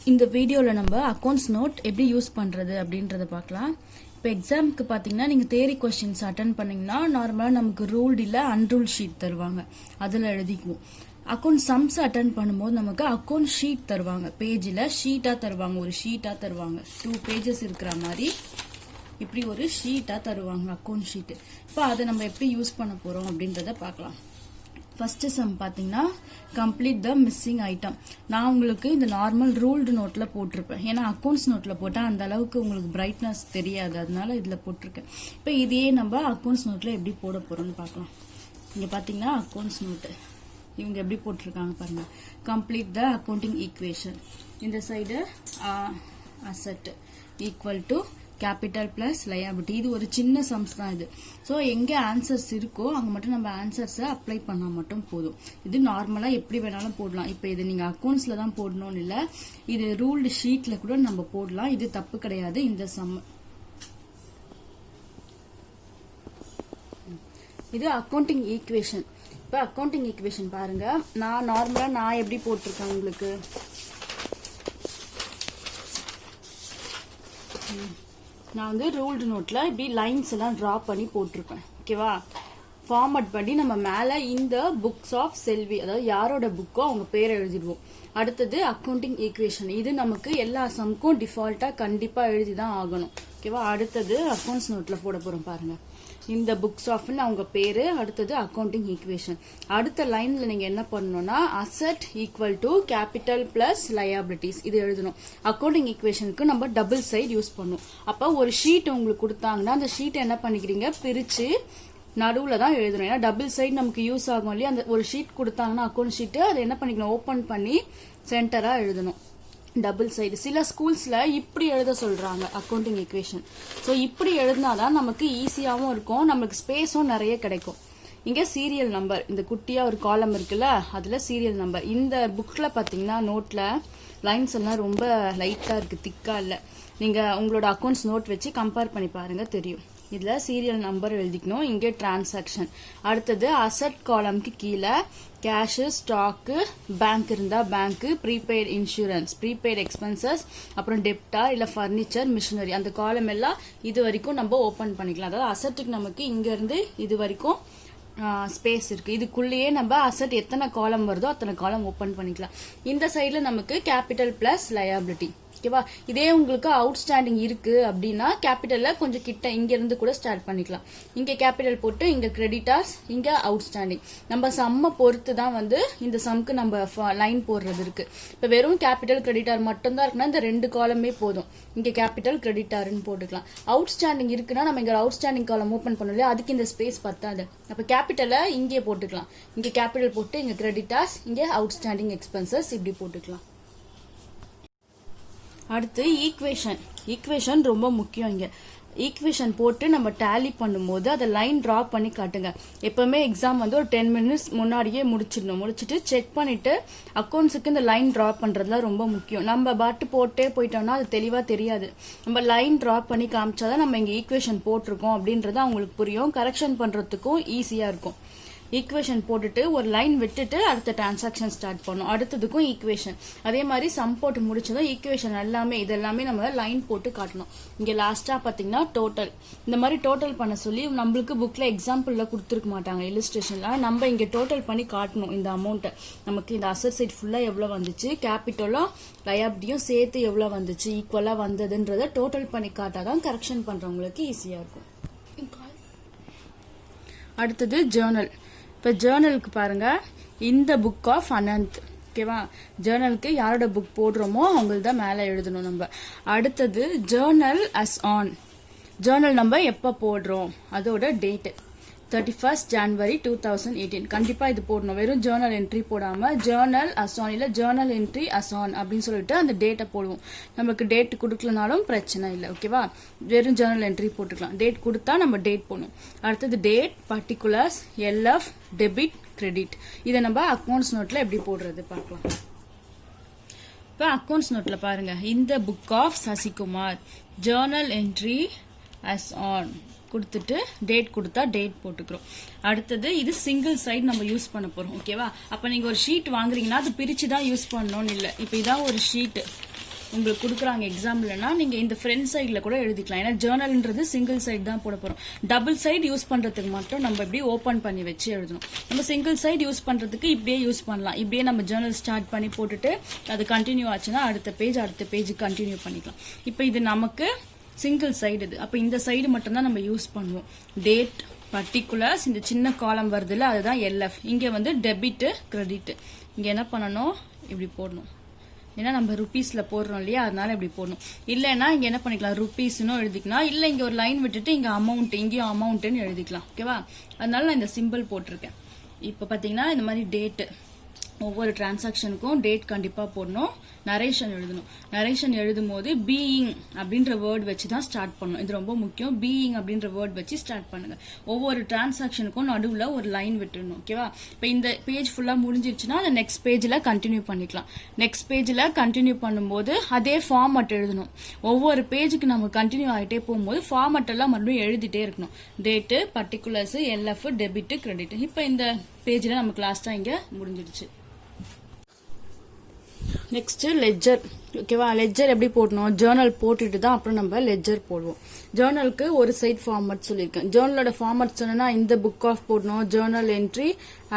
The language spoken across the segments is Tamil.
இந்த வீடியோவில் நம்ம அக்கௌண்ட்ஸ் நோட் எப்படி யூஸ் பண்ணுறது அப்படின்றத பார்க்கலாம். இப்போ எக்ஸாமுக்கு பார்த்தீங்கன்னா நீங்கள் தியரி கொஸ்டின்ஸ் அட்டன் பண்ணிங்கன்னா நார்மலாக நமக்கு ரூல்டு இல்லை அன்ரூல்ட் ஷீட் தருவாங்க, அதில் எழுதிக்குவோம். அக்கௌண்ட் சம்ஸ் அட்டன் பண்ணும்போது நமக்கு அக்கௌண்ட் ஷீட் தருவாங்க, பேஜில் ஷீட்டாக தருவாங்க, ஒரு ஷீட்டாக தருவாங்க, 2 pages இருக்கிற மாதிரி இப்படி ஒரு ஷீட்டாக தருவாங்க அக்கௌண்ட் ஷீட்டு. இப்போ அதை நம்ம எப்படி யூஸ் பண்ண போகிறோம் அப்படின்றத பார்க்கலாம். ஃபர்ஸ்ட் சம் பார்த்தீங்கன்னா கம்ப்ளீட் த மிஸ்ஸிங் ஐட்டம். நான் உங்களுக்கு இந்த நார்மல் ரூல்டு நோட்டில் போட்டிருப்பேன், ஏன்னா அக்கௌண்ட்ஸ் நோட்டில் போட்டால் அந்த அளவுக்கு உங்களுக்கு பிரைட்னஸ் தெரியாது, அதனால இதில் போட்டிருக்கேன். இப்போ இதையே நம்ம அக்கௌண்ட்ஸ் நோட்டில் எப்படி போட போகிறோம்னு பார்க்கலாம். இங்கே பார்த்தீங்கன்னா அக்கௌண்ட்ஸ் நோட்டு இவங்க எப்படி போட்டிருக்காங்க பாருங்க. Complete the accounting equation. இந்த side asset equal to capital plus liability. இது ஒரு சின்ன சம்ஸ் தான் இது. ஸோ எங்கே ஆன்சர்ஸ் இருக்கோ அங்கே மட்டும் நம்ம ஆன்சர்ஸை அப்ளை பண்ணால் மட்டும் போதும். இது நார்மலாக எப்படி வேணாலும் போடலாம். இப்போ இது நீங்கள் அக்கௌண்ட்ஸில் தான் போடணும்னு இல்லை, இது ரூல்டு ஷீட்டில் கூட நம்ம போடலாம், இது தப்பு கிடையாது. இந்த சம் இது அக்கௌண்டிங் ஈக்குவேஷன். இப்போ அக்கௌண்டிங் ஈக்குவேஷன் பாருங்க, நான் நார்மலாக நான் எப்படி போட்டிருக்கேன் உங்களுக்கு. நான் வந்து ரூல்டு நோட்டில் இப்படி லைன்ஸ் எல்லாம் ட்ரா பண்ணி போட்டிருப்பேன், ஓகேவா. ஃபார்மட் பண்ணி நம்ம மேலே இந்த புக்ஸ் ஆஃப் செல்வி, அதாவது யாரோட புக்கோ அவங்க பேரை எழுதிடுவோம். அடுத்தது அக்கௌண்டிங் ஈக்குவேஷன், இது நமக்கு எல்லா சம்க்கும் டிஃபால்ட்டாக கண்டிப்பாக எழுதி தான் ஆகணும், ஓகேவா. அடுத்தது அக்கௌண்ட்ஸ் நோட்டில் போட போகிறோம் பாருங்க, இந்த புக்ஸ் ஆஃப்னு அவங்க பேரு, அடுத்தது அக்கௌண்டிங் ஈக்குவேஷன். அடுத்த லைன்ல நீங்க என்ன பண்ணணும்னா asset equal to capital plus liabilities இது எழுதணும். அக்கௌண்டிங் ஈக்குவேஷனுக்கு நம்ம டபுள் சைடு யூஸ் பண்ணும். அப்ப ஒரு ஷீட் உங்களுக்கு கொடுத்தாங்கன்னா அந்த ஷீட் என்ன பண்ணிக்கிறீங்க, பிரிச்சு நடுவுல தான் எழுதணும். ஏன்னா டபுள் சைடு நமக்கு யூஸ் ஆகும் இல்லையா. அந்த ஒரு ஷீட் கொடுத்தாங்கன்னா அக்கௌண்ட் ஷீட், அதை என்ன பண்ணிக்கணும், ஓபன் பண்ணி சென்டரா எழுதணும் டபுள் சைடு. சில ஸ்கூல்ஸ்ல இப்படி எழுத சொல்றாங்க அக்கௌண்டிங் ஈக்குவேஷன். ஸோ இப்படி எழுதினாதான் நமக்கு ஈஸியாகவும் இருக்கும், நமக்கு ஸ்பேஸும் நிறைய கிடைக்கும். இங்க சீரியல் நம்பர், இந்த குட்டியா ஒரு காலம் இருக்குல்ல, அதுல சீரியல் நம்பர். இந்த புக்ல பாத்தீங்கன்னா நோட்ல லைன்ஸ் எல்லாம் ரொம்ப லைட்டா இருக்கு, திக்கா இல்ல. நீங்க உங்களோட அக்கௌண்ட்ஸ் நோட் வச்சு கம்பேர் பண்ணி பாருங்க, தெரியும். இதுல சீரியல் நம்பர் எழுதிக்கணும், இங்கே டிரான்சாக்ஷன். அடுத்தது அசெட் காலம்க்கு கீழே கேஷ், ஸ்டாக்கு, பேங்க் இருந்தா bank, prepaid insurance, prepaid expenses, அப்புறம் டெப்டா இல்ல பர்னிச்சர், மிஷினரி, அந்த காலம் எல்லாம் இது வரைக்கும் நம்ம ஓபன் பண்ணிக்கலாம். அதாவது அசெட்டுக்கு நமக்கு இங்க இருந்து இது வரைக்கும் ஸ்பேஸ் இருக்கு. இதுக்குள்ளேயே நம்ம அசெட் எத்தனை காலம் வருதோ அத்தனை காலம் ஓபன் பண்ணிக்கலாம். இந்த சைடுல நமக்கு கேபிட்டல் பிளஸ் லயபிலிட்டி, ஓகேவா. இதே உங்களுக்கு அவுட்ஸ்டாண்டிங் இருக்கு அப்படின்னா கேபிட்டல்ல கொஞ்சம் கிட்ட இங்க இருந்து கூட ஸ்டார்ட் பண்ணிக்கலாம். இங்க கேபிட்டல் போட்டு இங்க கிரெடிட்டார்ஸ், இங்க அவுட்ஸ்டாண்டிங். நம்ம சம்ம பொறுத்து தான் வந்து இந்த சம்க்கு நம்ம லைன் போடுறது இருக்கு. இப்ப வெறும் கேபிட்டல் கிரெடிட்டார் மட்டும் தான் இருக்குன்னா இந்த 2 காலமே போதும். இங்க கேபிட்டல் கிரெடிட்டார்னு போட்டுக்கலாம். அவுட்ஸ்டாண்டிங் இருக்குன்னா நம்ம இங்க அவுட்ஸ்டாண்டிங் காலம் ஓபன் பண்ணல, அதுக்கு இந்த ஸ்பேஸ் பத்தாது. அப்ப கேபிட்டலை இங்கே போட்டுக்கலாம். இங்க கேபிட்டல் போட்டு இங்க கிரெடிட்டார்ஸ், இங்க அவுட்ஸ்டாண்டிங் எக்ஸ்பென்சஸ் இப்படி போட்டுக்கலாம். அடுத்து ஈக்குவேஷன். ஈக்குவேஷன் ரொம்ப முக்கியம். இங்க ஈக்குவேஷன் போட்டு நம்ம டேலி பண்ணும்போது அதை லைன் டிரா பண்ணி காட்டுங்க. எப்பவுமே எக்ஸாம் வந்து ஒரு 10 minutes முன்னாடியே முடிச்சிடணும். முடிச்சுட்டு செக் பண்ணிட்டு அக்கௌண்ட்ஸுக்கு இந்த லைன் டிரா பண்றதுல ரொம்ப முக்கியம். நம்ம பாட்டு போட்டே போயிட்டோம்னா அது தெளிவா தெரியாது. நம்ம லைன் டிரா பண்ணி காமிச்சாதான் நம்ம இங்க ஈக்குவேஷன் போட்டிருக்கோம் அப்படின்றது அவங்களுக்கு புரியும், கரெக்ஷன் பண்றதுக்கும் ஈஸியா இருக்கும். ஈக்குவேஷன் போட்டுட்டு ஒரு லைன் விட்டுட்டு அடுத்த டிரான்சாக்ஷன் ஸ்டார்ட் பண்ணும். அடுத்ததுக்கும் ஈக்குவேஷன் அதே மாதிரி சம் போட்டு முடிச்சதும் ஈக்குவேஷன் எல்லாமே இதெல்லாமே நம்ம லைன் போட்டு காட்டணும். இங்க லாஸ்டா பாத்தீங்கன்னா டோட்டல், இந்த மாதிரி டோட்டல் பண்ண சொல்லி நம்மளுக்கு புக்ல எக்ஸாம்பிள்ல கொடுத்துருக்க மாட்டாங்க, இல்லஸ்ட்ரேஷன்ல. நம்ம இங்க டோட்டல் பண்ணி காட்டணும். இந்த அமௌண்ட் நமக்கு இந்த அசெட் சைட் ஃபுல்லா எவ்வளவு வந்துச்சு, கேபிட்டலும் லயபிலிட்டியும் சேர்த்து எவ்வளவு வந்துச்சு, ஈக்குவலா வந்ததுன்றத டோட்டல் பண்ணி காட்டாதான் கரெக்ஷன் பண்றவங்களுக்கு ஈஸியா இருக்கும். அடுத்தது ஜேர்னல். இப்போ ஜேர்னலுக்கு பாருங்க, இந்த புக் ஆஃப் அனந்த், ஓகேவா. ஜேர்னலுக்கு யாரோட புக் போடுறோமோ அவங்களுக்கு தான் மேலே எழுதணும் நம்ம. அடுத்தது ஜேர்னல் அஸ் ஆன், ஜேர்னல் நம்ம எப்போ போடுறோம் அதோட டேட்டு 31st January 2018. கண்டிப்பா இது போடணும். வெறும் ஜேர்னல் என்ட்ரி போடாம ஜேர்னல் அஸ் ஆன் இல்ல ஜேர்னல் என்ட்ரி அஸ் ஆன் அப்படின்னு சொல்லிட்டு அந்த டேட்டை போடுவோம். நமக்கு டேட் கொடுக்கலனாலும் பிரச்சனை இல்லை, ஓகேவா. வெறும் ஜேர்னல் என்ட்ரி போட்டுக்கலாம். டேட் கொடுத்தா நம்ம டேட் போடணும். அடுத்தது date, particulars, LF, debit, credit. இதை நம்ம அக்கௌண்ட்ஸ் நோட்ல எப்படி போடுறது பார்க்கலாம். இப்போ அக்கௌண்ட்ஸ் நோட்ல பாருங்க, இந்த book of Sasikumar, journal entry as on கொடுத்துட்டு டேட் கொடுத்தா டேட் போட்டுக்கிறோம். அடுத்தது இது சிங்கிள் சைடு நம்ம யூஸ் பண்ண போறோம், ஓகேவா. அப்ப நீங்க ஒரு ஷீட் வாங்குறீங்கன்னா அது பிரிச்சு தான் யூஸ் பண்ணணும்னு இல்லை. இப்போ இதான் ஒரு ஷீட், உங்களுக்கு கொடுக்குறாங்க எக்ஸாம்பிள்னா நீங்க இந்த ஃப்ரண்ட் சைட்ல கூட எழுதிக்கலாம். ஏன்னா ஜேர்னல்ன்றது சிங்கிள் சைடு தான் போட போறோம். டபுள் சைடு யூஸ் பண்றதுக்கு மட்டும் நம்ம இப்படி ஓபன் பண்ணி வச்சு எழுதணும். நம்ம சிங்கிள் சைடு யூஸ் பண்றதுக்கு இப்படியே யூஸ் பண்ணலாம். இப்படியே நம்ம ஜேர்னல் ஸ்டார்ட் பண்ணி போட்டுட்டு அது கண்டினியூ ஆச்சுன்னா அடுத்த பேஜ் கண்டினியூ பண்ணிக்கலாம். இப்போ இது நமக்கு சிங்கிள் சைடு இது. அப்ப இந்த சைடு மட்டும் தான் நம்ம யூஸ் பண்ணுவோம். டேட், பர்டிகுலர்ஸ், இந்த சின்ன காலம் வருதுல அதுதான் LF. இங்க வந்து டெபிட், கிரெடிட். இங்க என்ன பண்ணணும், இப்படி போடணும். ஏன்னா நம்ம ருபீஸ்ல போடுறோம் இல்லையா, அதனால இப்படி போடணும். இல்லைன்னா இங்க என்ன பண்ணிக்கலாம், ருபீஸ்னு எழுதிக்கலாம். இல்ல இங்க ஒரு லைன் விட்டுட்டு இங்க அமௌண்ட், இங்கேயும் அமௌண்ட்னு எழுதிக்கலாம். ஓகேவா? அதனால நான் இந்த சிம்பிள் போட்டிருக்கேன். இப்ப பாத்தீங்கன்னா இந்த மாதிரி டேட், ஒவ்வொரு டிரான்சாக்ஷனுக்கும் டேட் கண்டிப்பா போடணும். நரேஷன் எழுதணும். நரேஷன் எழுதும் போது பீயிங் அப்படின்ற வேர்ட் வச்சு தான் ஸ்டார்ட் பண்ணணும். இது ரொம்ப முக்கியம். பீயிங் அப்படின்ற வேர்ட் வச்சு ஸ்டார்ட் பண்ணுங்க. ஒவ்வொரு டிரான்சாக்ஷனுக்கும் நடுவுல ஒரு லைன் விட்டுடணும். ஓகேவா? இப்ப இந்த பேஜ் ஃபுல்லா முடிஞ்சிருச்சுன்னா அந்த நெக்ஸ்ட் பேஜ்ல கண்டினியூ பண்ணிக்கலாம். நெக்ஸ்ட் பேஜ்ல கண்டினியூ பண்ணும்போது அதே ஃபார்மட் எழுதணும். ஒவ்வொரு பேஜுக்கு நம்ம கண்டினியூ ஆகிட்டே போகும்போது ஃபார்மட் எல்லாம் மறுபடியும் எழுதிட்டே இருக்கணும். Date, particulars, LF, debit, credit. இப்ப இந்த பேஜ்ல நமக்கு லாஸ்டா இங்க முடிஞ்சிருச்சு. Next ledger. ஓகேவா? லெட்ஜர் எப்படி போடணும், ஜேர்னல் போட்டுட்டு தான் அப்புறம் நம்ம லெட்ஜர் போடுவோம். ஜேர்னலுக்கு ஒரு சைட் ஃபார்மட் சொல்லியிருக்கேன். ஜேர்னலோட ஃபார்மட் சொன்னா இந்த புக் ஆஃப் போடணும், ஜேர்னல் என்ட்ரி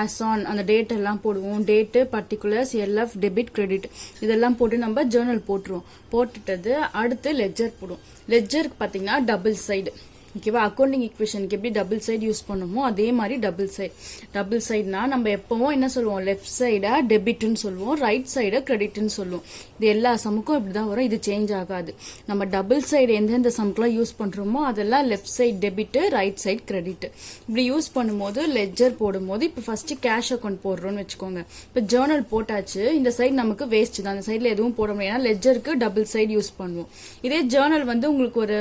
as on, அந்த டேட் எல்லாம் போடுவோம். Date, particulars, LF, debit, credit இதெல்லாம் போட்டு நம்ம ஜேர்னல் போட்டுருவோம். போட்டுட்டது அடுத்து லெட்ஜர் போடுவோம். லெட்ஜருக்கு பாத்தீங்கன்னா டபுள் சைடு. ஓகேவா? அக்கௌண்டிங் ஈக்குவேஷனுக்கு எப்படி டபுள் சைடு யூஸ் பண்ணுமோ அதே மாதிரி டபுள் சைடு. டபுள் சைடுனா நம்ம எப்பவும் என்ன சொல்லுவோம், லெஃப்ட் சைடா டெபிட்னு சொல்லுவோம், ரைட் சைடா கிரெடிட்னு சொல்லுவோம். இது எல்லா சமுக்கும் இப்படிதான் வரும். இது சேஞ்ச் ஆகாது. நம்ம டபுள் சைடு எந்தெந்த சமுக்கெல்லாம் யூஸ் பண்றோமோ அதெல்லாம் left side debit, right side credit. இப்படி யூஸ் பண்ணும்போது லெட்ஜர் போடும்போது இப்ப ஃபர்ஸ்ட் கேஷ் அக்கௌண்ட் போடுறோம்னு வச்சுக்கோங்க. இப்ப ஜேர்னல் போட்டாச்சு. இந்த சைடு நமக்கு வேஸ்ட் தான். அந்த சைடுல எதுவும் போட முடியாது. ஏன்னா லெட்ஜருக்கு டபுள் சைடு யூஸ் பண்ணுவோம். இதே ஜேர்னல் வந்து உங்களுக்கு ஒரு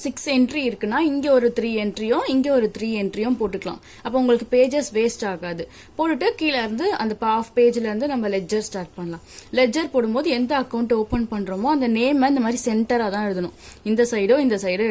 6 என்ட்ரி இருக்குன்னா இங்க ஒரு 3 என்ட்ரியும் இங்க ஒரு 3 என்ட்ரியும் போட்டுக்கலாம். அப்ப உங்களுக்கு பேஜஸ் வேஸ்ட் ஆகாது. போட்டுட்டு கீழே இருந்து அந்த ஆஃப் பேஜ்ல இருந்து நம்ம லெட்ஜர் ஸ்டார்ட் பண்ணலாம். லெட்ஜர் போடும்போது எந்த அக்கௌண்ட் ஓபன் பண்றோமோ அந்த நேம் இந்த மாதிரி சென்டரா தான் எழுதணும். இந்த சைடோ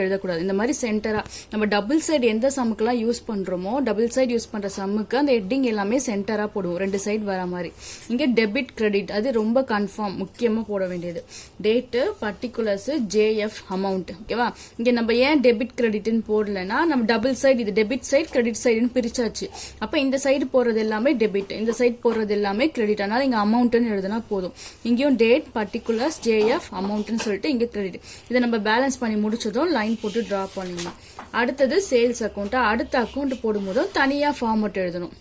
எழுதக்கூடாது. இந்த மாதிரி சென்டரா நம்ம டபுள் சைடு எந்த சம்முக்கெல்லாம் யூஸ் பண்றோமோ டபுள் சைடு யூஸ் பண்ற சம்முக்கு அந்த ஹெட்டிங் எல்லாமே சென்டரா போடுவோம். 2 சைடு வர மாதிரி. இங்க டெபிட், கிரெடிட் அது ரொம்ப கன்ஃபார்ம் முக்கியமா போட வேண்டியது. Date, particulars, JF, amount. ஓகேவா? இங்க நம்ம ஏன் டெபிட் கிரெடிட்னு போடலன்னா நம்ம டபுள் சைடு, இது டெபிட் சைடு கிரெடிட் சைடுன்னு பிரிச்சாச்சு. அப்ப இந்த சைடு போறது எல்லாமே டெபிட், இந்த சைடு போறது எல்லாமே கிரெடிட். அதனால இங்க அமௌண்ட்னு எழுதுனா போதும். இங்கேயும் டேட், பர்டிகுலர்ஸ், JF, அமௌண்ட்னு சொல்லிட்டு இங்க கிரெடிட். இதை நம்ம பேலன்ஸ் பண்ணி முடிச்சதும் லைன் போட்டு டிரா பண்ணிடலாம். அடுத்தது சேல்ஸ் அக்கௌண்ட். அடுத்த அக்கௌண்ட் போடும்போதும் தனியா ஃபார்மட் எழுதணும்.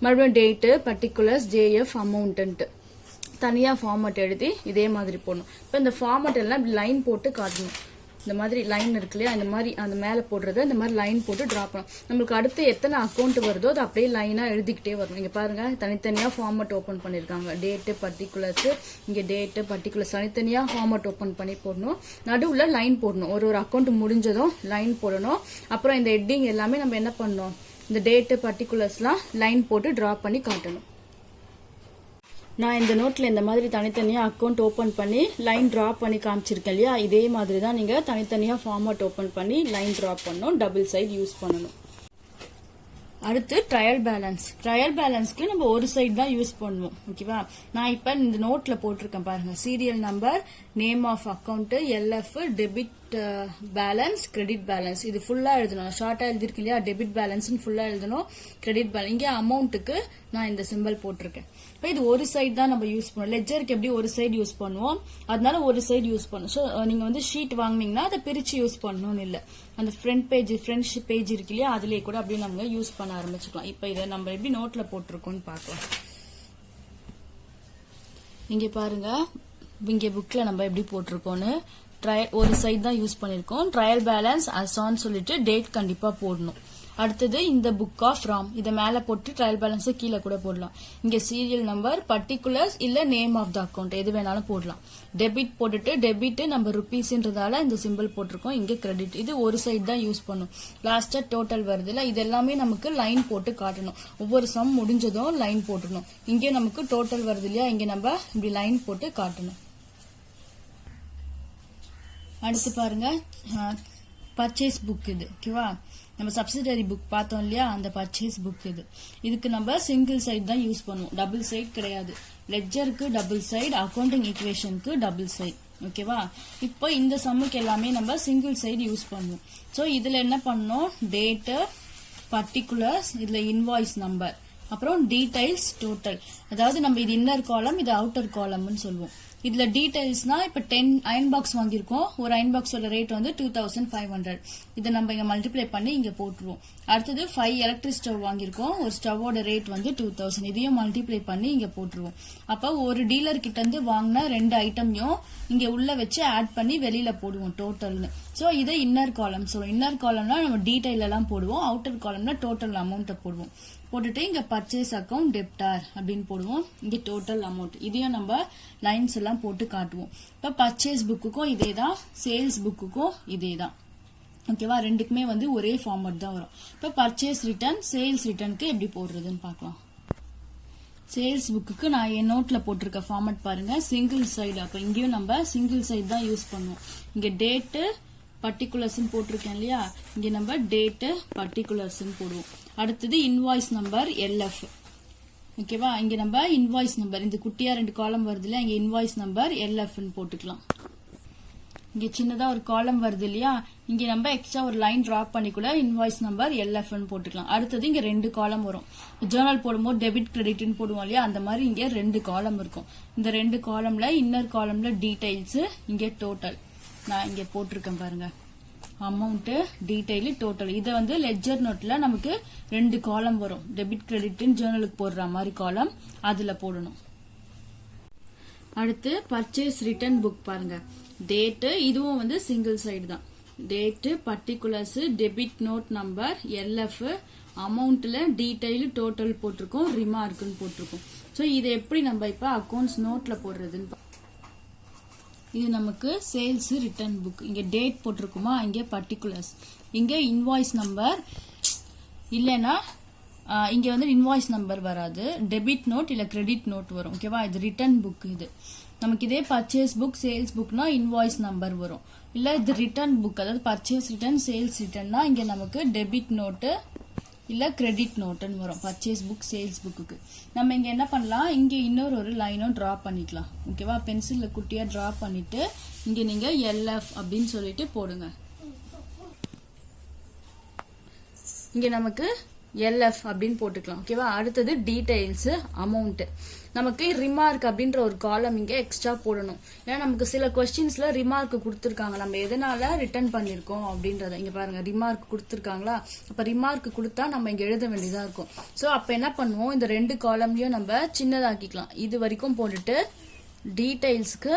மறுபடியும் டேட்டு, பர்டிகுலர்ஸ், JF, அமௌண்ட் தனியா ஃபார்மட் எழுதி இதே மாதிரி போடணும். இப்ப இந்த ஃபார்மட் எல்லாம் லைன் போட்டு காட்டணும். இந்த மாதிரி லைன் இருக்கு இல்லையா, இந்த மாதிரி அந்த மேல போடுறது இந்த மாதிரி லைன் போட்டு டிரா பண்ணணும். நம்மளுக்கு அடுத்து எத்தனை அக்கௌண்ட் வருதோ அது அப்படியே லைனா எழுதிக்கிட்டே வரணும். இங்க பாருங்க தனித்தனியா ஃபார்மட் ஓபன் பண்ணிருக்காங்க. டேட்டு, பர்டிகுலர்ஸ், இங்க டேட்டு, பர்டிகுலர்ஸ் தனித்தனியா ஃபார்மட் ஓபன் பண்ணி போடணும். நடுவுல லைன் போடணும். ஒரு அக்கௌண்ட் முடிஞ்சதும் லைன் போடணும். அப்புறம் இந்த ஹெட்டிங் எல்லாமே நம்ம என்ன பண்ணணும், இந்த டேட்டு, பர்டிகுலர்ஸ்லாம் லைன் போட்டு டிரா பண்ணி காட்டணும். நான் இந்த நோட்ல இந்த மாதிரி தனித்தனியா அக்கௌண்ட் ஓபன் பண்ணி லைன் டிரா பண்ணி காமிச்சிருக்கேன் இல்லையா, இதே மாதிரி தான் நீங்க தனித்தனியா ஃபார்மட் ஓபன் பண்ணி லைன் டிரா பண்ணணும். டபுள் சைடு யூஸ் பண்ணணும். அடுத்து ட்ரையல் பேலன்ஸ். ட்ரையல் பேலன்ஸ்க்கு நம்ம ஒரு சைடு தான் யூஸ் பண்ணுவோம். ஓகேவா? நான் இப்ப இந்த நோட்ல போட்டிருக்கேன் பாருங்க. Serial number, name of account, LF, debit balance, credit balance. இது ஃபுல்லா எழுதணும். ஷார்ட்டா எழுதிருக்கு இல்லையா, டெபிட் பேலன்ஸ் ஃபுல்லா எழுதணும். கிரெடிட் பேலன்ஸ் இங்க அமௌண்ட்டுக்கு நான் இந்த சிம்பிள் போட்டிருக்கேன். இப்ப இது ஒரு சைடு தான் நம்ம யூஸ் பண்ணுவோம். லெட்ஜருக்கு எப்படி ஒரு சைடு யூஸ் பண்ணுவோம், அதனால ஒரு சைடு யூஸ் பண்ணுவோம். ஸோ நீங்க வந்து ஷீட் வாங்கினீங்கன்னா அதை பிரிச்சு யூஸ் பண்ணணும்னு இல்லை. அந்த ஃப்ரண்ட் பேஜ் இருக்கு இல்லையா, அதுலயே கூட அப்படியே நம்ம யூஸ் பண்ண ஆரம்பிச்சுக்கலாம். இப்ப இதை நம்ம எப்படி நோட்ல போட்டிருக்கோம்னு பார்க்கலாம். இங்க பாருங்க, இங்க புக்ல நம்ம எப்படி போட்டிருக்கோம்னு. ஒரு சைடு தான் யூஸ் பண்ணிருக்கோம். ட்ரையல் பேலன்ஸ் as on சொல்லிட்டு டேட் கண்டிப்பா போடணும். அடுத்தது இந்த புக் ஆஃப் ராம், இதை மேல போட்டு ட்ரையல் பேலன்ஸ் கீழே கூட போடலாம். இங்க சீரியல் நம்பர், பர்டிகுலர்ஸ் இல்ல நேம் ஆஃப் த அக்கௌண்ட் எது வேணாலும் போடலாம். டெபிட் போட்டுட்டு டெபிட் நம்ம ருபீஸ்ன்றதால இந்த சிம்பிள் போட்டிருக்கோம். இங்க கிரெடிட், இது ஒரு சைடு தான் யூஸ் பண்ணும். லாஸ்டா டோட்டல் வருது இல்ல, இது எல்லாமே நமக்கு லைன் போட்டு காட்டணும். ஒவ்வொரு சம் முடிஞ்சதும் லைன் போட்டணும். இங்கே நமக்கு டோட்டல் வருது இல்லையா, இங்க நம்ம இப்படி லைன் போட்டு காட்டணும். அடுத்து பாருங்க, பர்ச்சேஸ் புக். இது ஓகேவா, நம்ம சப்சிடரி புக் பார்த்தோம் இல்லையா, அந்த பர்ச்சேஸ் புக். இதுக்கு நம்ம சிங்கிள் சைடு தான் யூஸ் பண்ணுவோம், டபுள் சைடு கிடையாது. லெட்ஜருக்கு டபுள் சைடு, அக்கௌண்டிங் ஈக்குவேஷனுக்கு டபுள் சைடு. ஓகேவா? இப்போ இந்த சம்முக்கு எல்லாமே நம்ம சிங்கிள் சைடு யூஸ் பண்ணுவோம். ஸோ இதுல என்ன பண்ணோம், டேட்டு, பர்டிகுலர்ஸ், இதுல இன்வாய்ஸ் நம்பர், அப்புறம் டீடைல்ஸ், டோட்டல். அதாவது நம்ம இது இன்னர் காலம், இது அவுட்டர் காலம்னு சொல்லுவோம். இதுல டீடைல்ஸ்னா இப்ப 10 அயன் பாக்ஸ் வாங்கியிருக்கோம். ஒரு அயன் பாக்ஸோட ரேட் வந்து 2500. இதை நம்ம இங்க மல்டிப்ளை பண்ணி இங்க போட்டுருவோம். அடுத்தது 5 எலக்ட்ரிக் ஸ்டவ் வாங்கியிருக்கோம். ஒரு ஸ்டவோட ரேட் வந்து 2000. இதையும் மல்டிப்ளை பண்ணி இங்க போட்டுருவோம். அப்ப ஒரு டீலர் கிட்ட இருந்து வாங்கின 2 ஐட்டமையும் இங்க உள்ள வச்சு ஆட் பண்ணி வெளியில போடுவோம் டோட்டல்னு. சோ இதை இன்னர் காலம் சொல்லுவோம். இன்னர் காலம்னா நம்ம டீடைல் எல்லாம் போடுவோம். அவுட்டர் காலம்னா டோட்டல் அமௌண்ட் போடுவோம். போட்டுட்டு இங்க பர்ச்சேஸ் அக்கௌண்ட் டெப்டார் அப்படின்னு போடுவோம். இங்க டோட்டல் அமௌண்ட். இதையும் நம்ம லைன்ஸ் எல்லாம் போட்டு காட்டுவோம். இப்ப பர்ச்சேஸ் புக்குக்கும் இதேதான், சேல்ஸ் புக்குக்கும் இதேதான். ஓகேவா? ரெண்டுக்குமே வந்து ஒரே ஃபார்மட் தான் வரும். இப்ப பர்ச்சேஸ் ரிட்டர்ன், சேல்ஸ் ரிட்டர்னுக்கு எப்படி போடுறதுன்னு பார்க்கலாம். சேல்ஸ் புக்குக்கு நான் என் நோட்ல போட்டிருக்க ஃபார்மட் பாருங்க, சிங்கிள் சைடு. அப்ப இங்கேயும் நம்ம சிங்கிள் சைடு தான் யூஸ் பண்ணுவோம். இங்க டேட்டு பர்டிகுலர்ஸ் போட்டிருக்கேன் இல்லையா, இங்க நம்ம டேட்டு பர்டிகுலர்ஸ் போடுவோம். அடுத்தது இன்வாய்ஸ் நம்பர் எல்எஃப். ஓகேவா? இங்க நம்ம இன்வாய்ஸ் நம்பர், இந்த குட்டியா 2 காலம் வருது இல்லையா, இங்க இன்வாய்ஸ் நம்பர் எல்எஃப் போட்டுக்கலாம். இங்க சின்னதா ஒரு காலம் வருது இல்லையா, இங்க நம்ம எக்ஸ்ட்ரா ஒரு லைன் டிராப் பண்ணி கூட இன்வாய்ஸ் நம்பர் எல்எஃப் போட்டுக்கலாம். அடுத்தது இங்க 2 காலம் வரும். ஜேர்னல் போடும்போது டெபிட் கிரெடிட்னு போடுவோம் இல்லையா, அந்த மாதிரி இங்க 2 காலம் இருக்கும். இந்த 2 காலம்ல இன்னர் காலம்ல டீடைல்ஸ், இங்க டோட்டல் நான் இங்க போட்டிருக்கேன் பாருங்க, அமௌண்ட், டீடைல், டோட்டல். இதை வந்து லெட்ஜர் நோட்ல நமக்கு 2 காலம் வரும். டெபிட் கிரெடிட் ஜேர்னலுக்கு போடுற மாதிரி காலம், அதுல போடணும். அடுத்து பர்ச்சேஸ் ரிட்டர்ன் புக் பாருங்க. டேட்டு, இதுவும் வந்து சிங்கிள் சைடு தான். Date, particulars, debit note number, LF, அமௌண்ட்ல டீடைல், டோட்டல் போட்டிருக்கோம், ரிமார்க்னு போட்டிருக்கோம். சோ இதை எப்படி நம்ம இப்ப அக்கௌண்ட்ஸ் நோட்ல போடுறதுன்னு, இது நமக்கு சேல்ஸ் ரிட்டர்ன் புக். இங்க டேட் போட்டிருக்குமா, இங்க பர்டிகுலர்ஸ், இங்க இன்வாய்ஸ் நம்பர் இல்லைன்னா இங்க வந்து இன்வாய்ஸ் நம்பர் வராது, டெபிட் நோட் இல்ல கிரெடிட் நோட் வரும். ஓகேவா? இது ரிட்டர்ன் புக். இது நமக்கு இதே பர்ச்சேஸ் புக், சேல்ஸ் புக்னா இன்வாய்ஸ் நம்பர் வரும். இல்ல இது ரிட்டர்ன் புக், அதாவது பர்ச்சேஸ் ரிட்டர்ன், சேல்ஸ் ரிட்டர்ன்னா இங்க நமக்கு டெபிட் நோட்டு இல்ல கிரெடிட் நோட்டுன்னு வரும். பர்ச்சேஸ் புக், சேல்ஸ் புக்கு நம்ம இங்க என்ன பண்ணலாம், இங்க இன்னொரு ஒரு லைனும் டிரா பண்ணிக்கலாம். ஓகேவா? பென்சில்ல குட்டியா டிரா பண்ணிட்டு இங்க நீங்க எல்எஃப் அப்படின்னு சொல்லிட்டு போடுங்க. இங்க நமக்கு எல்எஃப் அப்படின்னு போட்டுக்கலாம். ஓகேவா? அடுத்தது டீடைல்ஸ், அமௌண்ட். நமக்கு ரிமார்க் அப்படின்ற ஒரு காலம் இங்க எக்ஸ்ட்ரா போடணும். ஏன்னா நமக்கு சில கொஸ்டின்ஸ்ல ரிமார்க் கொடுத்துருக்காங்க, நம்ம எதனால ரிட்டர்ன் பண்ணிருக்கோம் அப்படின்றத. இங்க பாருங்க, ரிமார்க் கொடுத்துருக்காங்களா, அப்ப ரிமார்க் கொடுத்தா நம்ம இங்க எழுத வேண்டியதா இருக்கும். சோ அப்ப என்ன பண்ணுவோம், இந்த 2 காலம்லயும் நம்ம சின்னதாக்கிக்கலாம். இது வரைக்கும் போட்டுட்டு டீடைல்ஸ்க்கு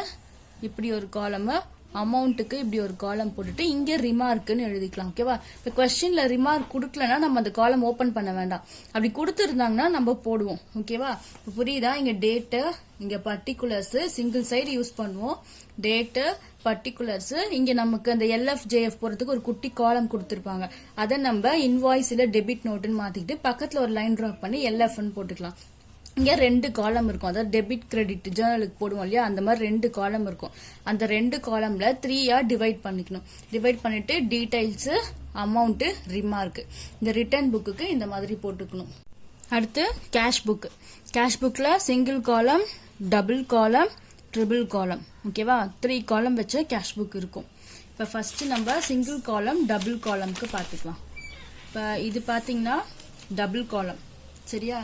இப்படி ஒரு காலம், அமௌண்ட்டுக்கு இப்படி ஒரு காலம் போட்டுட்டு இங்க ரிமார்க்னு எழுதிக்கலாம். ஓகேவா? இப்ப கொஸ்டின்ல ரிமார்க் கொடுக்கலன்னா நம்ம அந்த காலம் ஓபன் பண்ண வேண்டாம். அப்படி கொடுத்துருந்தாங்கன்னா நம்ம போடுவோம். ஓகேவா? புரியுதா? இங்க டேட்டு, இங்க பர்டிகுலர்ஸ், சிங்கிள் சைடு யூஸ் பண்ணுவோம். டேட்டு, பர்டிகுலர்ஸ், இங்க நமக்கு அந்த எல்எஃப் ஜேஎஃப் போறதுக்கு ஒரு குட்டி காலம் கொடுத்திருப்பாங்க. அதை நம்ம இன்வாய்ஸ் இல்ல டெபிட் நோட்டுன்னு மாத்திக்கிட்டு பக்கத்துல ஒரு லைன் டிராப் பண்ணி எல்எஃப்னு போட்டுக்கலாம். இங்க 2 காலம் இருக்கும். அதாவது டெபிட் கிரெடிட் ஜேர்னலுக்கு போடுவோம் இல்லையா, அந்த மாதிரி 2 காலம் இருக்கும். அந்த 2 காலம்ல 3 டிவைட் பண்ணிக்கணும். டிவைட் பண்ணிட்டு டீடைல்ஸ், அமௌண்ட், ரிமார்க். இந்த ரிட்டர்ன் புக்குக்கு இந்த மாதிரி போட்டுக்கணும். அடுத்து கேஷ் புக். கேஷ் புக்ல சிங்கிள் காலம், டபுள் காலம், ட்ரிபிள் காலம். ஓகேவா? 3 காலம் வச்ச கேஷ் புக் இருக்கும். இப்ப ஃபர்ஸ்ட் நம்ம சிங்கிள் காலம், டபுள் காலம்க்கு பாத்துக்கலாம். இப்ப இது பாத்தீங்கன்னா டபுள் காலம். சரியா?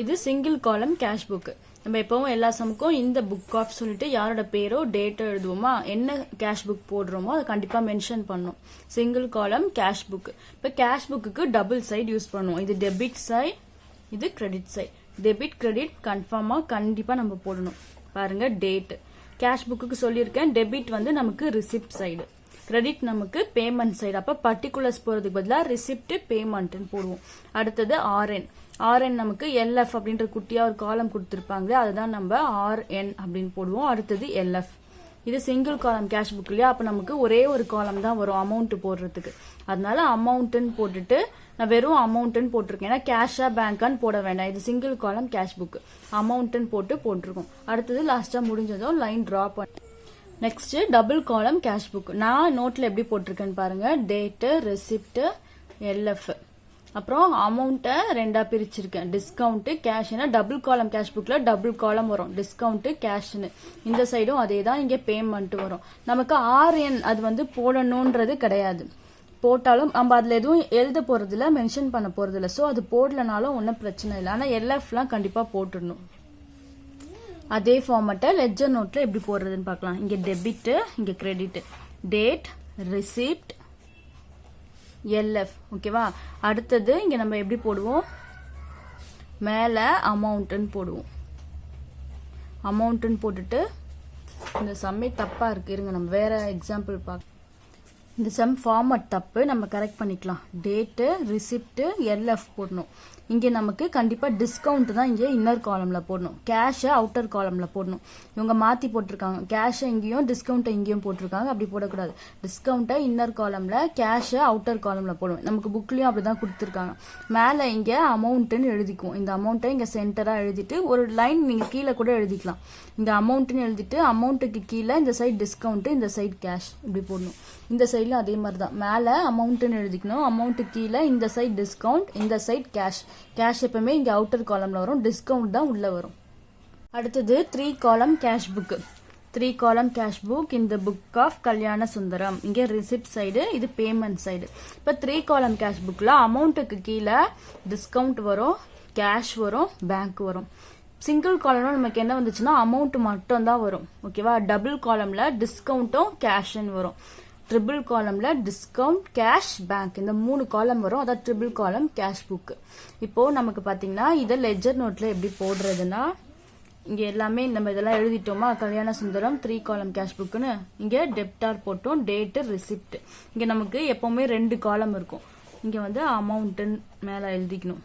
இது சிங்கிள் காலம் கேஷ் புக். நம்ம எப்பவும் எல்லா சமுக்கும் இந்த புக் ஆஃப் சொல்லிட்டு யாரோட பேரோ டேட்டோ எழுதுவோமா, என்ன கேஷ் புக் போடுறோமோ அதை கண்டிப்பா மென்ஷன் பண்ணும். Single column cash book. இப்ப கேஷ் புக்கு டபுள் சைடு யூஸ் பண்ணுவோம். இது டெபிட் சைடு, இது கிரெடிட் சைடு. டெபிட் கிரெடிட் கன்ஃபார்மா கண்டிப்பா நம்ம போடணும். பாருங்க, டேட் கேஷ் புக்கு சொல்லியிருக்கேன். டெபிட் வந்து நமக்கு ரிசிப்ட் சைடு, கிரெடிட் நமக்கு பேமெண்ட் சைடு. அப்ப பர்டிகுலர்ஸ் போறதுக்கு பதிலாக ரிசிப்ட் பேமெண்ட் போடுவோம். அடுத்தது ஆர்என். ஆர்என் நமக்கு எல்எஃப் அப்படின்ற குட்டியா ஒரு காலம் கொடுத்திருப்பாங்க, அதுதான் நம்ம ஆர்என் அப்படின்னு போடுவோம். அடுத்தது எல்எஃப். இது சிங்கிள் காலம் கேஷ் புக் இல்லையா, அப்ப நமக்கு ஒரே ஒரு காலம் தான் வரும் அமௌண்ட் போடுறதுக்கு. அதனால அமௌண்ட்னு போட்டுட்டு நான் வெறும் அமௌண்ட்னு போட்டிருக்கேன். ஏன்னா கேஷா பேங்கான்னு போட வேண்டாம். இது சிங்கிள் காலம் கேஷ் புக், அமௌண்ட்னு போட்டிருக்கோம். அடுத்தது லாஸ்டா முடிஞ்சதும் லைன் டிரா பண்ணி next double column cash book. நான் நோட்ல எப்படி போட்டிருக்கேன்னு பாருங்க. Date, receipt, LF. அப்புறம் அமௌண்ட்டை 2ஆ பிரிச்சிருக்கேன். Discount cash, double column cash புக்ல டபுள் காலம் வரும், டிஸ்கவுண்ட் கேஷ்னு. இந்த சைடும் அதே தான், இங்க பேமெண்ட் வரும். நமக்கு RN அது வந்து போடணும்ன்றது கிடையாது. போட்டாலும் நம்ம அதுல எதுவும் எழுத போறது இல்ல, மென்ஷன் பண்ண போறது இல்ல. சோ அது போடலனாலும் ஒன்றும் பிரச்சனை இல்லை. ஆனா LFலாம் கண்டிப்பா போட்டுடணும். அதே ஃபார்மேட்டை லெட்ஜர் நோட்ல எப்படி போடுறதுன்னு பார்க்கலாம். இங்க டெபிட், இங்க கிரெடிட், டேட், ரிசிப்ட், LF. ஓகேவா? அடுத்தது இங்க நம்ம எப்படி போடுவோம், மேல அமௌண்ட்னு போடுவோம். அமௌண்ட்னு போட்டுட்டு இந்த சம்மே தப்பா இருக்கு, இருங்க நம்ம வேற எக்ஸாம்பிள் பார்க்க. இந்த சம் ஃபார்மட் தப்பு, நம்ம கரெக்ட் பண்ணிக்கலாம். டேட்டு, ரிசிப்ட், LF போடணும். இங்க நமக்கு கண்டிப்பா டிஸ்கவுண்ட் தான் இங்க இன்னர் காலம்ல போடணும், கேஷ் அவுட்டர் காலம்ல போடணும். இவங்க மாத்தி போட்டிருக்காங்க, கேஷ் இங்கேயும் டிஸ்கவுண்ட் இங்கேயும் போட்டிருக்காங்க. அப்படி போடக்கூடாது. டிஸ்கவுண்ட்டை இன்னர் காலம்ல, கேஷ் அவுட்டர் காலம்ல போடுவோம். நமக்கு புக்லயும் அப்படிதான் கொடுத்துருக்காங்க. மேல இங்க அமௌண்ட்னு எழுதிக்குவோம். இந்த அமௌண்ட்டை இங்க சென்டரா எழுதிட்டு ஒரு லைன் நீங்க கீழே கூட எழுதிக்கலாம். இந்த அமௌண்ட்னு எழுதிட்டு அமௌண்ட்டுக்கு கீழே இந்த சைடு டிஸ்கவுண்ட், இந்த சைடு கேஷ் இப்படி போடணும். இந்த சைட்ல அதே மாதிரி தான், மேல அமௌண்ட்னு எழுதிக்கணும், அமௌண்ட்டுக்கு கீழே இந்த சைடு டிஸ்கவுண்ட், இந்த சைடு கேஷ். கேஷ் எப்பவுமே இங்க அவுட்டர் காலம்ல வரும், டிஸ்கவுண்ட் தான் உள்ள வரும். அடுத்தது 3 காலம் கேஷ் புக். 3 காலம் கேஷ் புக் இந்த புக் ஆஃப் கல்யாண சுந்தரம். இங்க ரிசிப்ட் சைடு, இது பேமெண்ட் சைடு. இப்ப 3 காலம் கேஷ் புக்ல அமௌண்ட்டுக்கு கீழே டிஸ்கவுண்ட் வரும், கேஷ் வரும், பேங்க் வரும். சிங்கிள் காலம்ல நமக்கு என்ன வந்துச்சுன்னா அமௌண்ட் மட்டும் தான் வரும். ஓகேவா? டபுள் காலம்ல டிஸ்கவுண்ட்டும் கேஷ்னு வரும். ட்ரிபிள் காலம்ல டிஸ்கவுண்ட், கேஷ், பேங்க், இந்த 3 காலம் வரும். அதான் ட்ரிபிள் காலம் கேஷ் புக். இப்போ நமக்கு பாத்தீங்கன்னா இதை லெட்ஜர் நோட்ல எப்படி போடுறதுன்னா, இங்க எல்லாமே நம்ம இதெல்லாம் எழுதிட்டோமா, கல்யாண சுந்தரம் 3 காலம் கேஷ் புக்னு. இங்க டெப்டார் போட்டோம், டேட், ரிசிப்ட். இங்க நமக்கு எப்பவுமே 2 காலம் இருக்கும். இங்க வந்து அமௌண்ட் மேல எழுதிக்கணும்.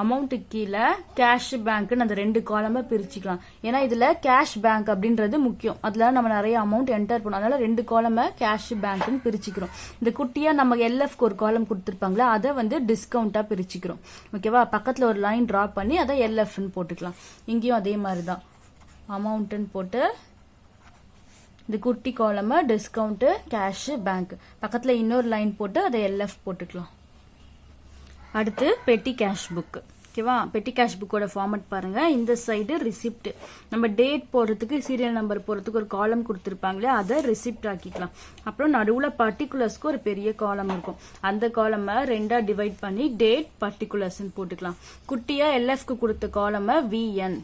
அமௌண்ட்டுக்கு கீழே கேஷ், பேங்க்னு அந்த 2 காலமா பிரிச்சுக்கலாம். ஏன்னா இதுல கேஷ், பேங்க் அப்படின்றது முக்கியம். அதுல நம்ம நிறைய அமௌண்ட் என்டர் பண்ணுவோம். அதனால 2 காலமா கேஷ், பேங்க்னு பிரிச்சுக்கிறோம். இந்த குட்டியா நம்ம LFக்கு ஒரு காலம் கொடுத்துருப்பாங்களா, அதை வந்து டிஸ்கவுண்டா பிரிச்சுக்கிறோம். ஓகேவா? பக்கத்துல ஒரு லைன் டிரா பண்ணி அதை LFன்னு போட்டுக்கலாம். இங்கேயும் அதே மாதிரிதான், அமௌண்ட்னு போட்டு இந்த குட்டி காலமா டிஸ்கவுண்ட், கேஷ், பேங்க், பக்கத்துல இன்னொரு லைன் போட்டு அதை LF போட்டுக்கலாம். அடுத்து பெட்டி கேஷ் புக். ஓகேவா? பெட்டி கேஷ் புக்கோட ஃபார்மட் பாருங்க. இந்த சைடு ரிசிப்ட், நம்ம டேட் போடுறதுக்கு, சீரியல் நம்பர் போடுறதுக்கு ஒரு காலம் கொடுத்துருப்பாங்களே, அதை ரிசிப்ட் ஆக்கிக்கலாம். அப்புறம் நடுவுல பர்டிகுலர்ஸ்க்கு ஒரு பெரிய காலம் இருக்கும். அந்த காலமை 2ஆ டிவைட் பண்ணி டேட், பர்டிகுலர்ஸ் போட்டுக்கலாம். குட்டியா LFக்கு கொடுத்த காலமை VN.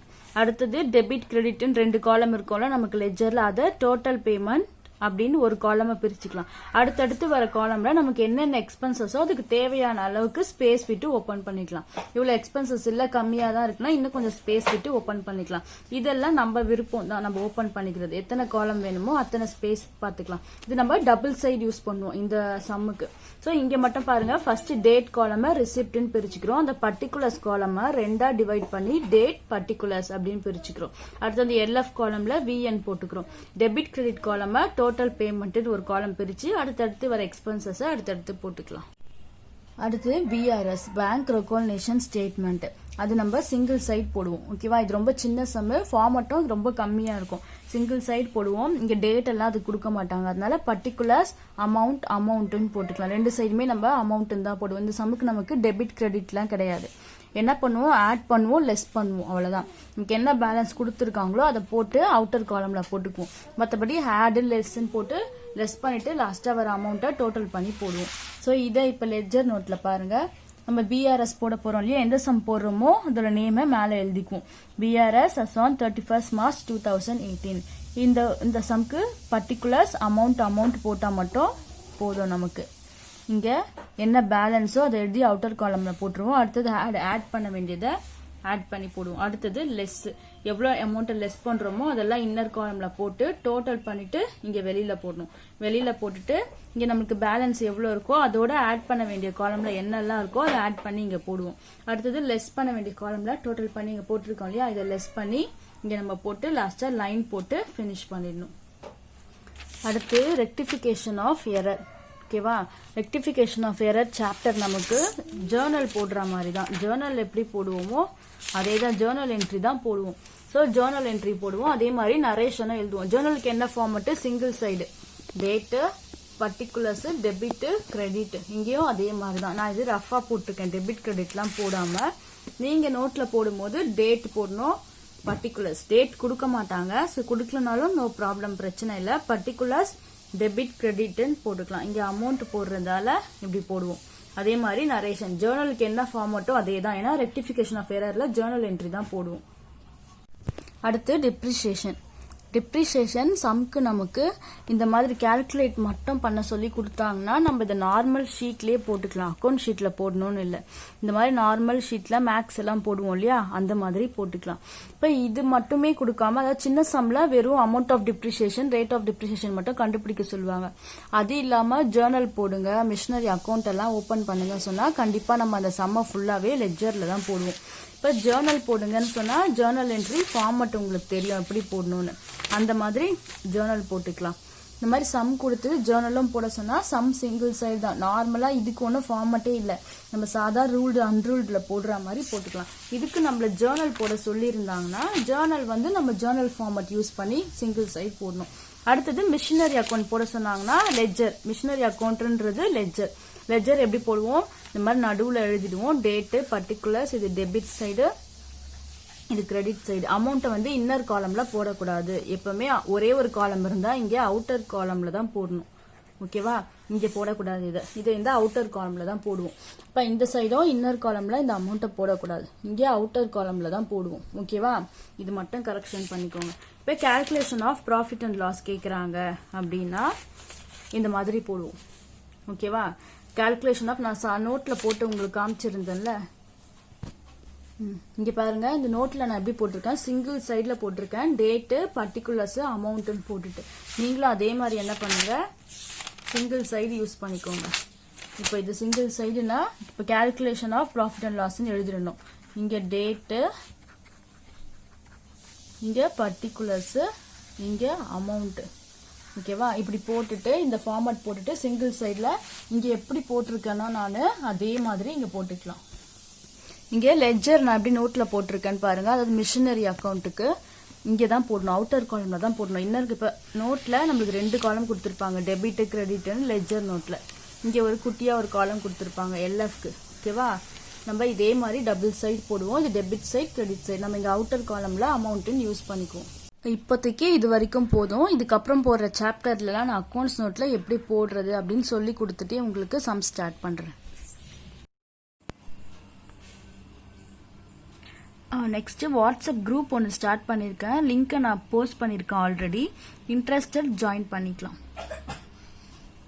அடுத்தது டெபிட், கிரெடிட்னு 2 காலம் இருக்கும்ல நமக்கு லெட்ஜர்ல, அதை டோட்டல் பேமெண்ட் அப்படின்னு ஒரு காலமா பிரிச்சுக்கலாம். அடுத்தடுத்து வர காலம்ல நமக்கு என்னென்ன எக்ஸ்பென்சஸோ அதுக்கு தேவையான அளவுக்கு ஸ்பேஸ் விட்டு ஓபன் பண்ணிக்கலாம். இவ்வளவு எக்ஸ்பென்சஸ் இல்ல, கம்மியா தான் இருக்குன்னா இன்னும் கொஞ்சம் ஸ்பேஸ் விட்டு ஓபன் பண்ணிக்கலாம். இதெல்லாம் நம்ம விருப்பம் தான், நம்ம ஓபன் பண்ணிக்கிறது. எத்தனை காலம் வேணுமோ அத்தனை ஸ்பேஸ் பாத்துக்கலாம். இது நம்ம டபுள் சைடு யூஸ் பண்ணுவோம் இந்த சம்முக்கு. சோ இங்க மட்டும் பாருங்க, ஃபர்ஸ்ட் டேட் காலமை ரிசிப்ட்னு பிரிச்சுக்கிறோம். அந்த பர்டிகுலர்ஸ் காலமை 2ஆ டிவைட் பண்ணி டேட், பர்டிகுலர்ஸ் அப்படின்னு பிரிச்சுக்கிறோம். அடுத்து அந்த LF காலம்ல VN போட்டுக்கிறோம். டெபிட், கிரெடிட் காலமை டோட்டல் பேமெண்ட் ஒரு காலம் பிரிச்சு அடுத்தடுத்து வர எக்ஸ்பென்சஸ் அடுத்தடுத்து போட்டுக்கலாம். அடுத்து BRS, பேங்க் ரெகக்னிஷன் ஸ்டேட்மெண்ட். அது நம்ம சிங்கிள் சைட் போடுவோம். ஓகேவா? இது ரொம்ப சின்ன சம், ஃபார்மட்டும் ரொம்ப கம்மியா இருக்கும். சிங்கிள் சைட் போடுவோம். இங்க டேட் எல்லாம் அது கொடுக்க மாட்டாங்க. அதனால பர்டிகுலர்ஸ், அமௌண்ட்னு போட்டுக்கலாம். 2 சைடுமே நம்ம அமௌண்ட் தான் போடுவோம். இந்த சம்முக்கு நமக்கு டெபிட், கிரெடிட்லாம் கிடையாது. என்ன பண்ணுவோம், ஆட் பண்ணுவோம், லெஸ் பண்ணுவோம், அவ்வளவுதான். நமக்கு என்ன பேலன்ஸ் கொடுத்துருக்காங்களோ அதை போட்டு அவுட்டர் காலம்ல போட்டுக்குவோம். மற்றபடி ஆட், லெஸ்ன்னு போட்டு லெஸ் பண்ணிட்டு லாஸ்டா வர அமௌண்ட்டை டோட்டல் பண்ணி போடுவோம். ஸோ இதை இப்ப லெட்ஜர் நோட்ல பாருங்க, நம்ம BRS போட போறோம் இல்லையா, எந்த சம் போடுறோமோ அதோட நேமை மேல எழுதிக்குவோம். BRS as on 31st March 2018. இந்த சம்க்கு பர்டிகுலர்ஸ், அமௌண்ட் போட்டா மட்டும் போதும். நமக்கு இங்க என்ன பேலன்ஸோ அதை எழுதி அவுட்டர் காலம்ல போட்டுருவோம். அடுத்தது ஆட் பண்ண வேண்டியதை ஆட் பண்ணி போடுவோம். அடுத்தது லெஸ், எவ்வளவு அமௌண்ட் லெஸ் பண்றோமோ அதெல்லாம் இன்னர் காலம்ல போட்டு டோட்டல் பண்ணிட்டு இங்க வெளியில போடணும். வெளியில போட்டுட்டு இங்க நமக்கு பேலன்ஸ் எவ்வளவு இருக்கோ அதோட ஆட் பண்ண வேண்டிய காலம்ல என்னெல்லாம் இருக்கோ அதை ஆட் பண்ணி இங்க போடுவோம். அடுத்தது லெஸ் பண்ண வேண்டிய காலம்ல டோட்டல் பண்ணி இங்க போட்டிருக்கோம் இல்லையா, இதை லெஸ் பண்ணி இங்க நம்ம போட்டு லாஸ்டா லைன் போட்டு பினிஷ் பண்ணிடணும். அடுத்து ரெக்டிஃபிகேஷன் ஆஃப் எரர். ஓகேவா? ரெக்டிஃபிகேஷன் ஆஃப் எரர் சாப்டர் நமக்கு ஜேர்னல் போடுற மாதிரி தான். ஜேர்னல் எப்படி போடுவோமோ அதே தான், ஜேர்னல் என்ட்ரி தான் போடுவோம். ஸோ ஜேர்னல் என்ட்ரி போடுவோம். அதே மாதிரி நரேஷனும் எழுதுவோம். ஜேர்னலுக்கு என்ன format, single side, date, particulars, debit, credit. இங்கேயும் அதே மாதிரி தான். நான் இது ரஃபா போட்டிருக்கேன், டெபிட் கிரெடிட்லாம் போடாம. நீங்க நோட்ல போடும்போது டேட் போடணும், பர்டிகுலர்ஸ். டேட் கொடுக்க மாட்டாங்க, ஸோ கொடுக்கலனாலும் நோ ப்ராப்ளம், பிரச்சனை இல்லை. பர்டிகுலர்ஸ், டெபிட், கிரெடிட்னு போட்டுக்கலாம். இங்க அமௌண்ட் போடுறதால இப்படி போடுவோம். அதே மாதிரி நரேஷன், ஜேர்னலுக்கு என்ன ஃபார்மட்டோ அதே தான். ஏன்னா ரெக்டிஃபிகேஷன் ஆஃப் எரர்ல ஜேர்னல் என்ட்ரி தான் போடுவோம். அடுத்து டிப்ரிசியேஷன். டிப்ரிசியேஷன் சம்க்கு நமக்கு இந்த மாதிரி கால்குலேட் மட்டும் பண்ண சொல்லி கொடுத்தாங்கன்னா நம்ம இதை நார்மல் ஷீட்லயே போட்டுக்கலாம். அக்கௌண்ட் ஷீட்ல போடணும்னு இல்லை. இந்த மாதிரி நார்மல் ஷீட்ல மேக்ஸ் எல்லாம் போடுவோம் இல்லையா, அந்த மாதிரி போட்டுக்கலாம். இப்ப இது மட்டுமே கொடுக்காம, அதாவது சின்ன சம்ல வெறும் amount of depreciation, rate of depreciation மட்டும் கண்டுபிடிக்க சொல்லுவாங்க. அது இல்லாம ஜேர்னல் போடுங்க, மிஷினரி அக்கௌண்ட் எல்லாம் ஓபன் பண்ணுங்க சொன்னா கண்டிப்பா நம்ம அந்த சம்மை ஃபுல்லாவே லெட்ஜர்ல தான் போடுவோம். இப்ப ஜேர்னல் போடுங்கன்னு சொன்னா ஜேர்னல் என்ட்ரி ஃபார்மட் உங்களுக்கு தெரியும் எப்படி போடணும்னு, அந்த மாதிரி ஜேர்னல் போட்டுக்கலாம். இந்த மாதிரி சம் கொடுத்து ஜேர்னலும் போட சொன்னா சம் சிங்கிள் சைடு தான். நார்மலா இதுக்கு ஒன்றும் ஃபார்மட்டே இல்லை, நம்ம சாதா ரூல்டு அன்ரூல்டுல போடுற மாதிரி போட்டுக்கலாம். இதுக்கு நம்மள ஜேர்னல் போட சொல்லியிருந்தாங்கன்னா ஜேர்னல் வந்து நம்ம ஜேர்னல் ஃபார்மட் யூஸ் பண்ணி சிங்கிள் சைடு போடணும். அடுத்தது மிஷினரி அக்கௌண்ட் போட சொன்னாங்கன்னா லெட்ஜர். மிஷினரி அக்கௌண்ட்ன்றது லெட்ஜர். லெட்ஜர் எப்படி போடுவோம், இந்த மாதிரி நடுவில் எழுதிடுவோம். டேட்டு, பர்டிகுலர்ஸ், இது டெபிட் சைடு, இது கிரெடிட் சைடு. அமௌண்ட்டை வந்து இன்னர் காலம்ல போடக்கூடாது. எப்பவுமே ஒரே ஒரு காலம் இருந்தா இங்க அவுட்டர் காலம்ல தான் போடணும். ஓகேவா, இங்க போடக்கூடாது. இதை இந்த அவுட்டர் காலம்ல தான் போடுவோம். இப்ப இந்த சைடும் இன்னர் காலம்ல இந்த அமௌண்ட்டை போடக்கூடாது, இங்க அவுட்டர் காலம்ல தான் போடுவோம். ஓகேவா, இது மட்டும் கரெக்ஷன் பண்ணிக்கோங்க. இப்ப calculation of profit and loss கேக்குறாங்க அப்படின்னா இந்த மாதிரி போடுவோம். ஓகேவா, கால்குலேஷன் ஆஃப் நான் நோட்ல போட்டு உங்களுக்கு காமிச்சிருந்தேன்ல, இங்க பாருங்க. இந்த நோட்ல நான் எப்படி போட்டிருக்கேன், சிங்கிள் சைட்ல போட்டிருக்கேன். டேட்டு, பர்டிகுலர்ஸ், அமௌண்ட்னு போட்டுட்டு நீங்களும் அதே மாதிரி என்ன பண்ணுங்க, சிங்கிள் சைடு யூஸ் பண்ணிக்கோங்க. இப்போ இது சிங்கிள் சைடுனா இப்போ calculation of profit and loss எழுதிடணும். இங்க டேட்டு, இங்க பர்டிகுலர்ஸ், இங்க அமௌண்ட். ஓகேவா, இப்படி போட்டுட்டு இந்த ஃபார்மட் போட்டுட்டு சிங்கிள் சைட்ல இங்க எப்படி போட்டிருக்கேன்னா நான் அதே மாதிரி இங்க போட்டுக்கலாம். இங்க லெட்ஜர் நான் எப்படி நோட்ல போட்டிருக்கேன்னு பாருங்க. அதாவது மிஷினரி அக்கௌண்ட்டுக்கு இங்கதான் போடணும், அவுட்டர் காலம்ல தான் போடணும். இன்னருக்கு இப்ப நோட்ல நம்மளுக்கு 2 காலம் கொடுத்திருப்பாங்க, டெபிட், கிரெடிட்னு. லெட்ஜர் நோட்ல இங்க ஒரு குட்டியா ஒரு காலம் கொடுத்திருப்பாங்க எல்எஃப்க்கு. ஓகேவா, நம்ம இதே மாதிரி டபுள் சைடு போடுவோம். இது டெபிட் சைடு, கிரெடிட் சைடு. நம்ம இங்க அவுட்டர் காலம்ல அமௌண்ட்னு யூஸ் பண்ணிக்குவோம். இப்போதைக்கு இது வரைக்கும் போதும். இதுக்கப்புறம் போடுற சாப்டர்லாம் நான் அக்கௌண்ட்ஸ் நோட்ல எப்படி போடுறது அப்படின்னு சொல்லி கொடுத்துட்டு உங்களுக்கு சம் ஸ்டார்ட் பண்றேன். நெக்ஸ்ட் வாட்ஸ்அப் குரூப் ஒன்று ஸ்டார்ட் பண்ணியிருக்கேன். லிங்க்கை நான் போஸ்ட் பண்ணியிருக்கேன் ஆல்ரெடி. இன்ட்ரெஸ்டட் ஜாயின் பண்ணிக்கலாம்.